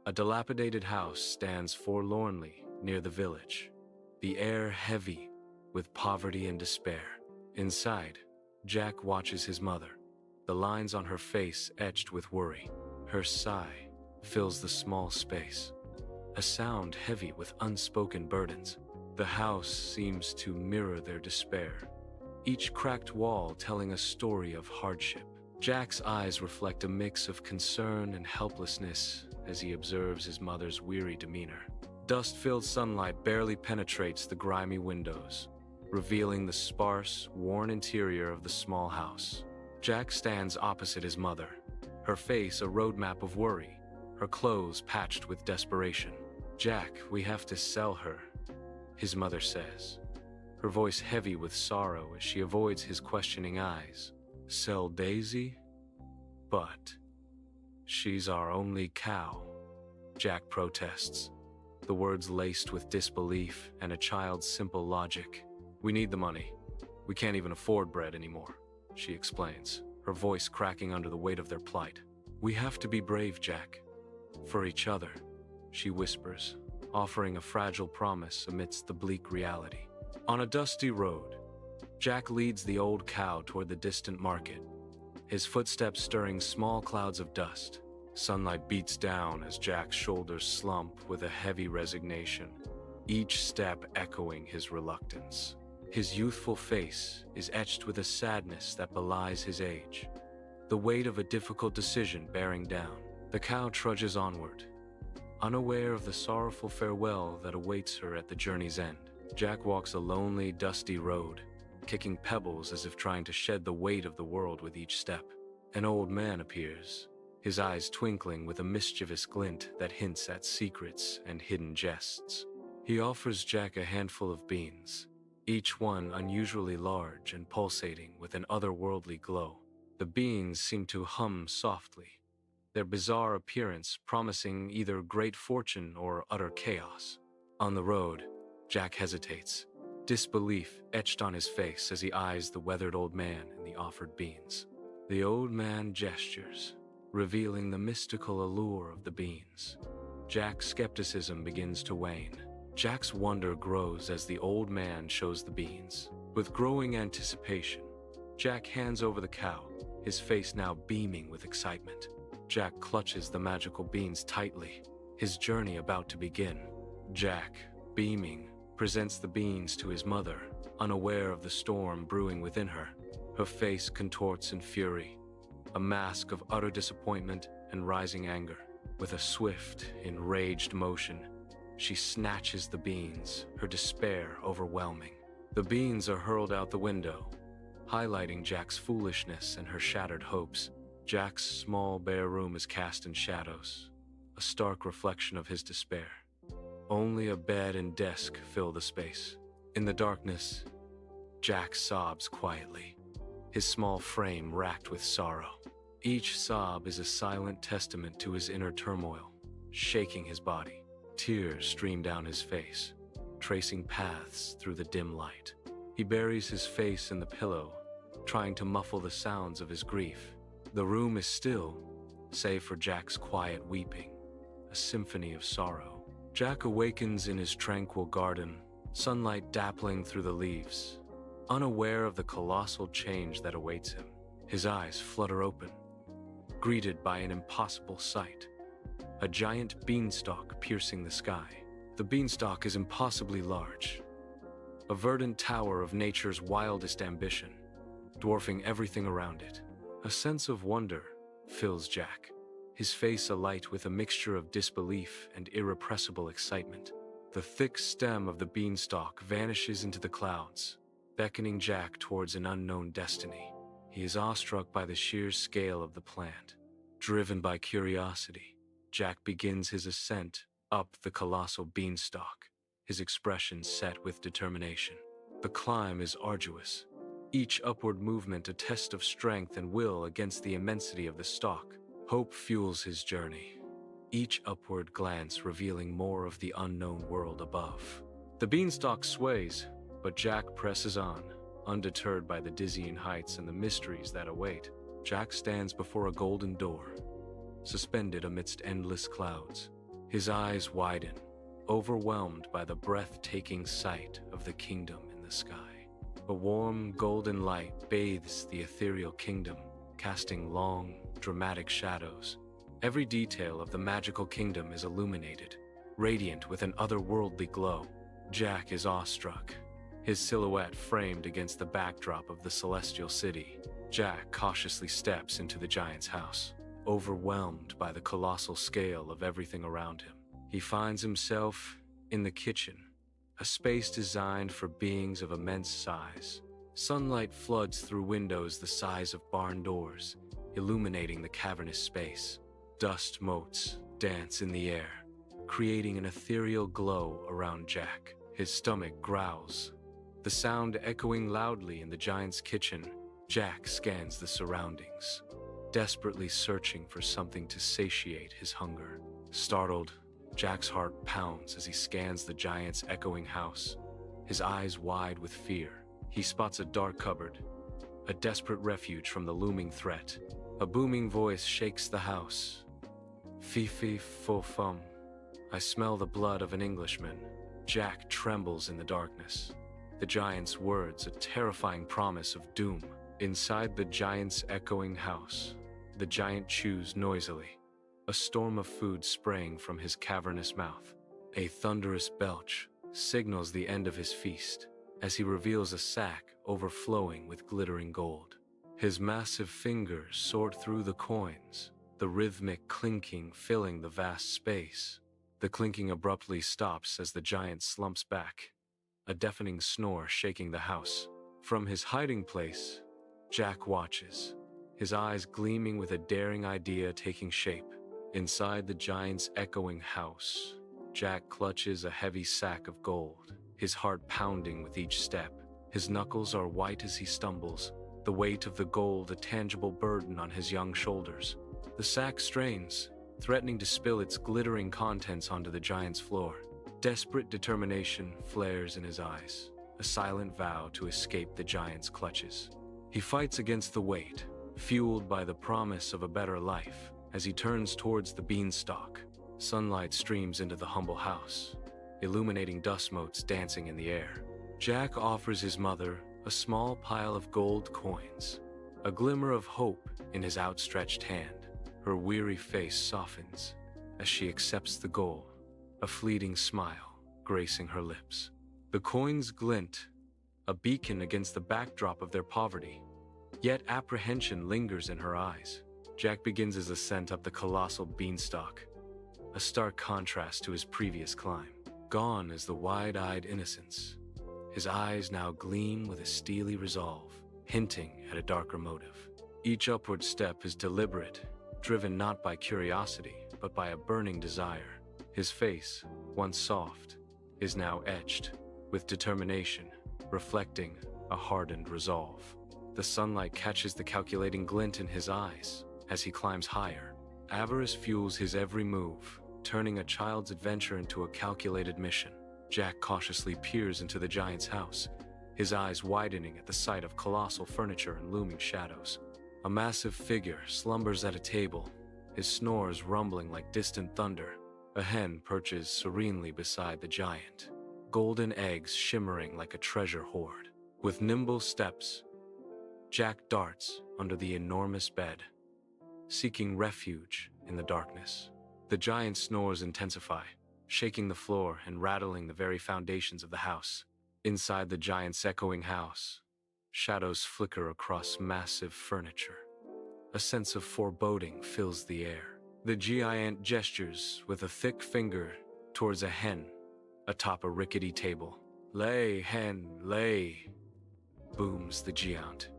A dilapidated house stands forlornly near the village, the air heavy with poverty and despair. Inside, Jack watches his mother, the lines on her face etched with worry. Her sigh fills the small space, a sound heavy with unspoken burdens. The house seems to mirror their despair, each cracked wall telling a story of hardship. Jack's eyes reflect a mix of concern and helplessness as he observes his mother's weary demeanor. Dust-filled sunlight barely penetrates the grimy windows, revealing the sparse, worn interior of the small house. Jack stands opposite his mother, her face a roadmap of worry, her clothes patched with desperation. "Jack, we have to sell her," his mother says, her voice heavy with sorrow as she avoids his questioning eyes. "Sell Daisy? But she's our only cow," Jack protests, the words laced with disbelief and a child's simple logic. "We need the money. We can't even afford bread anymore," she explains, her voice cracking under the weight of their plight. "We have to be brave, Jack. For each other," she whispers, offering a fragile promise amidst the bleak reality. On a dusty road, Jack leads the old cow toward the distant market, his footsteps stirring small clouds of dust. Sunlight beats down as Jack's shoulders slump with a heavy resignation, each step echoing his reluctance. His youthful face is etched with a sadness that belies his age, the weight of a difficult decision bearing down. The cow trudges onward, unaware of the sorrowful farewell that awaits her at the journey's end. Jack walks a lonely, dusty road, kicking pebbles as if trying to shed the weight of the world with each step. An old man appears, his eyes twinkling with a mischievous glint that hints at secrets and hidden jests. He offers Jack a handful of beans, each one unusually large and pulsating with an otherworldly glow. The beans seem to hum softly, their bizarre appearance promising either great fortune or utter chaos. On the road, Jack hesitates, disbelief etched on his face as he eyes the weathered old man and the offered beans. The old man gestures, revealing the mystical allure of the beans. Jack's skepticism begins to wane. Jack's wonder grows as the old man shows the beans. With growing anticipation, Jack hands over the cow, his face now beaming with excitement. Jack clutches the magical beans tightly, his journey about to begin. Jack, beaming, presents the beans to his mother, unaware of the storm brewing within her. Her face contorts in fury, a mask of utter disappointment and rising anger. With a swift, enraged motion, she snatches the beans, her despair overwhelming. The beans are hurled out the window, highlighting Jack's foolishness and her shattered hopes. Jack's small, bare room is cast in shadows, a stark reflection of his despair. Only a bed and desk fill the space. In the darkness, Jack sobs quietly, his small frame racked with sorrow. Each sob is a silent testament to his inner turmoil, shaking his body. Tears stream down his face, tracing paths through the dim light. He buries his face in the pillow, trying to muffle the sounds of his grief. The room is still, save for Jack's quiet weeping, a symphony of sorrow. Jack awakens in his tranquil garden, sunlight dappling through the leaves, unaware of the colossal change that awaits him. His eyes flutter open, greeted by an impossible sight, a giant beanstalk piercing the sky. The beanstalk is impossibly large, a verdant tower of nature's wildest ambition, dwarfing everything around it. A sense of wonder fills Jack, his face alight with a mixture of disbelief and irrepressible excitement. The thick stem of the beanstalk vanishes into the clouds, beckoning Jack towards an unknown destiny. He is awestruck by the sheer scale of the plant. Driven by curiosity, Jack begins his ascent up the colossal beanstalk, his expression set with determination. The climb is arduous, each upward movement a test of strength and will against the immensity of the stalk. Hope fuels his journey, each upward glance revealing more of the unknown world above. The beanstalk sways, but Jack presses on, undeterred by the dizzying heights and the mysteries that await. Jack stands before a golden door, suspended amidst endless clouds. His eyes widen, overwhelmed by the breathtaking sight of the kingdom in the sky. A warm, golden light bathes the ethereal kingdom, casting long, dramatic shadows. Every detail of the magical kingdom is illuminated, radiant with an otherworldly glow. Jack is awestruck, his silhouette framed against the backdrop of the celestial city. Jack cautiously steps into the giant's house, overwhelmed by the colossal scale of everything around him. He finds himself in the kitchen, a space designed for beings of immense size. Sunlight floods through windows the size of barn doors, illuminating the cavernous space. Dust motes dance in the air, creating an ethereal glow around Jack. His stomach growls, the sound echoing loudly in the giant's kitchen. Jack scans the surroundings, desperately searching for something to satiate his hunger. Startled, Jack's heart pounds as he scans the giant's echoing house, his eyes wide with fear. He spots a dark cupboard, a desperate refuge from the looming threat. A booming voice shakes the house. Fee-fi-fo-fum. I smell the blood of an Englishman. Jack trembles in the darkness. The giant's words, a terrifying promise of doom. Inside the giant's echoing house, the giant chews noisily, a storm of food spraying from his cavernous mouth. A thunderous belch signals the end of his feast as he reveals a sack overflowing with glittering gold. His massive fingers sort through the coins, the rhythmic clinking filling the vast space. The clinking abruptly stops as the giant slumps back, a deafening snore shaking the house. From his hiding place, Jack watches, his eyes gleaming with a daring idea taking shape. Inside the giant's echoing house, Jack clutches a heavy sack of gold, his heart pounding with each step. His knuckles are white as he stumbles, the weight of the gold a tangible burden on his young shoulders. The sack strains, threatening to spill its glittering contents onto the giant's floor. Desperate determination flares in his eyes, a silent vow to escape the giant's clutches. He fights against the weight, fueled by the promise of a better life. As he turns towards the Beanstalk, sunlight streams into the humble house, illuminating dust motes dancing in the air. Jack offers his mother a small pile of gold coins, a glimmer of hope in his outstretched hand. Her weary face softens as she accepts the gold, a fleeting smile gracing her lips. The coins glint, a beacon against the backdrop of their poverty, yet apprehension lingers in her eyes. Jack begins his ascent up the colossal Beanstalk, a stark contrast to his previous climb. Gone is the wide-eyed innocence. His eyes now gleam with a steely resolve, hinting at a darker motive. Each upward step is deliberate, driven not by curiosity, but by a burning desire. His face, once soft, is now etched with determination, reflecting a hardened resolve. The sunlight catches the calculating glint in his eyes as he climbs higher. Avarice fuels his every move, turning a child's adventure into a calculated mission. Jack cautiously peers into the giant's house, his eyes widening at the sight of colossal furniture and looming shadows. A massive figure slumbers at a table, his snores rumbling like distant thunder. A hen perches serenely beside the giant, golden eggs shimmering like a treasure hoard. With nimble steps, Jack darts under the enormous bed, seeking refuge in the darkness. The giant's snores intensify, shaking the floor and rattling the very foundations of the house. Inside the giant's echoing house, shadows flicker across massive furniture. A sense of foreboding fills the air. The giant gestures with a thick finger towards a hen atop a rickety table. "Lay, hen, lay," booms the giant,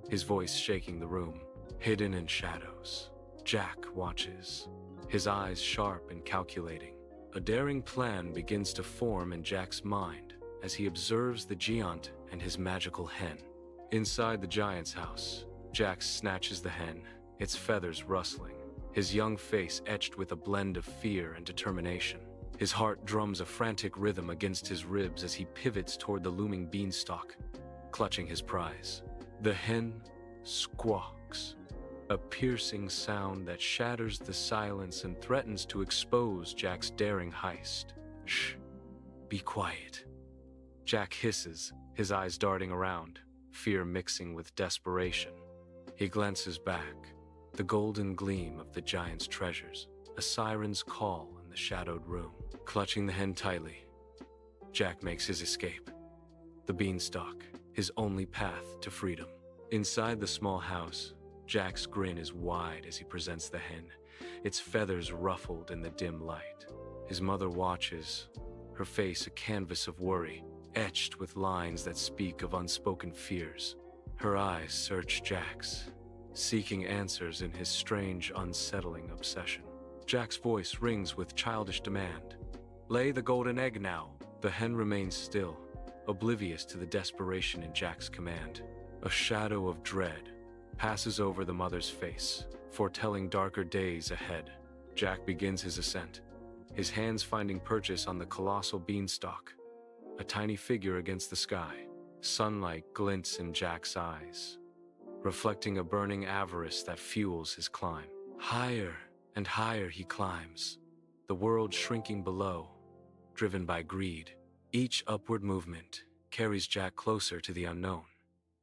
his voice shaking the room. Hidden in shadows, Jack watches, his eyes sharp and calculating. A daring plan begins to form in Jack's mind as he observes the giant and his magical hen. Inside the giant's house, Jack snatches the hen, its feathers rustling, his young face etched with a blend of fear and determination. His heart drums a frantic rhythm against his ribs as he pivots toward the looming Beanstalk, clutching his prize. The hen squawks, a piercing sound that shatters the silence and threatens to expose Jack's daring heist. Shh, be quiet. Jack hisses, his eyes darting around, fear mixing with desperation. He glances back, the golden gleam of the giant's treasures, a siren's call in the shadowed room. Clutching the hen tightly, Jack makes his escape. The Beanstalk, his only path to freedom. Inside the small house, Jack's grin is wide as he presents the hen, its feathers ruffled in the dim light. His mother watches, her face a canvas of worry, etched with lines that speak of unspoken fears. Her eyes search Jack's, seeking answers in his strange, unsettling obsession. Jack's voice rings with childish demand. Lay the golden egg now. The hen remains still, oblivious to the desperation in Jack's command. A shadow of dread passes over the mother's face, foretelling darker days ahead. Jack begins his ascent, his hands finding purchase on the colossal beanstalk, a tiny figure against the sky. Sunlight glints in Jack's eyes, reflecting a burning avarice that fuels his climb. Higher and higher he climbs, the world shrinking below, driven by greed. Each upward movement carries Jack closer to the unknown,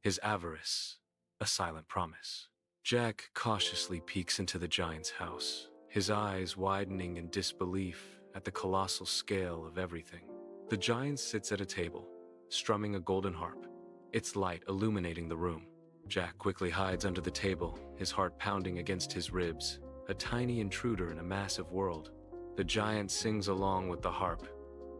his avarice a silent promise. Jack cautiously peeks into the giant's house, his eyes widening in disbelief at the colossal scale of everything. The giant sits at a table, strumming a golden harp, its light illuminating the room. Jack quickly hides under the table, his heart pounding against his ribs, a tiny intruder in a massive world. The giant sings along with the harp,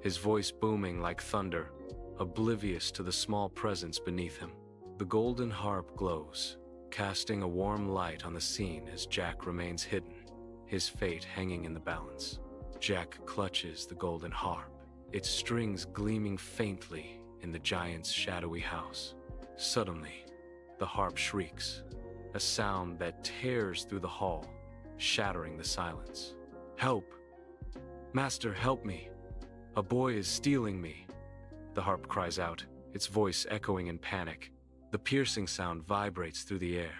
his voice booming like thunder, oblivious to the small presence beneath him. The golden harp glows, casting a warm light on the scene as Jack remains hidden, his fate hanging in the balance. Jack clutches the golden harp, its strings gleaming faintly in the giant's shadowy house. Suddenly, the harp shrieks, a sound that tears through the hall, shattering the silence. Help! Master, help me! A boy is stealing me! The harp cries out, its voice echoing in panic. The piercing sound vibrates through the air,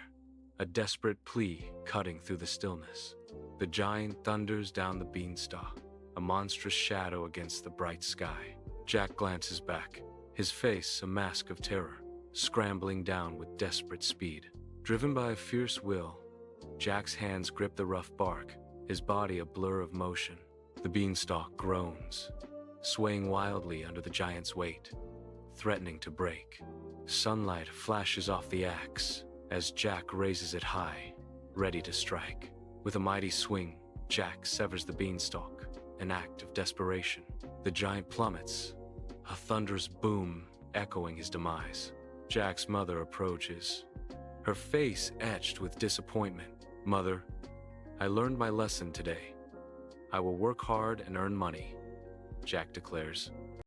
a desperate plea cutting through the stillness. The giant thunders down the beanstalk, a monstrous shadow against the bright sky. Jack glances back, his face a mask of terror, scrambling down with desperate speed. Driven by a fierce will, Jack's hands grip the rough bark, his body a blur of motion. The beanstalk groans, swaying wildly under the giant's weight, threatening to break. Sunlight flashes off the axe as Jack raises it high, ready to strike. With a mighty swing, Jack severs the beanstalk, an act of desperation. The giant plummets, a thunderous boom echoing his demise. Jack's mother approaches, her face etched with disappointment. Mother, I learned my lesson today. I will work hard and earn money, Jack declares,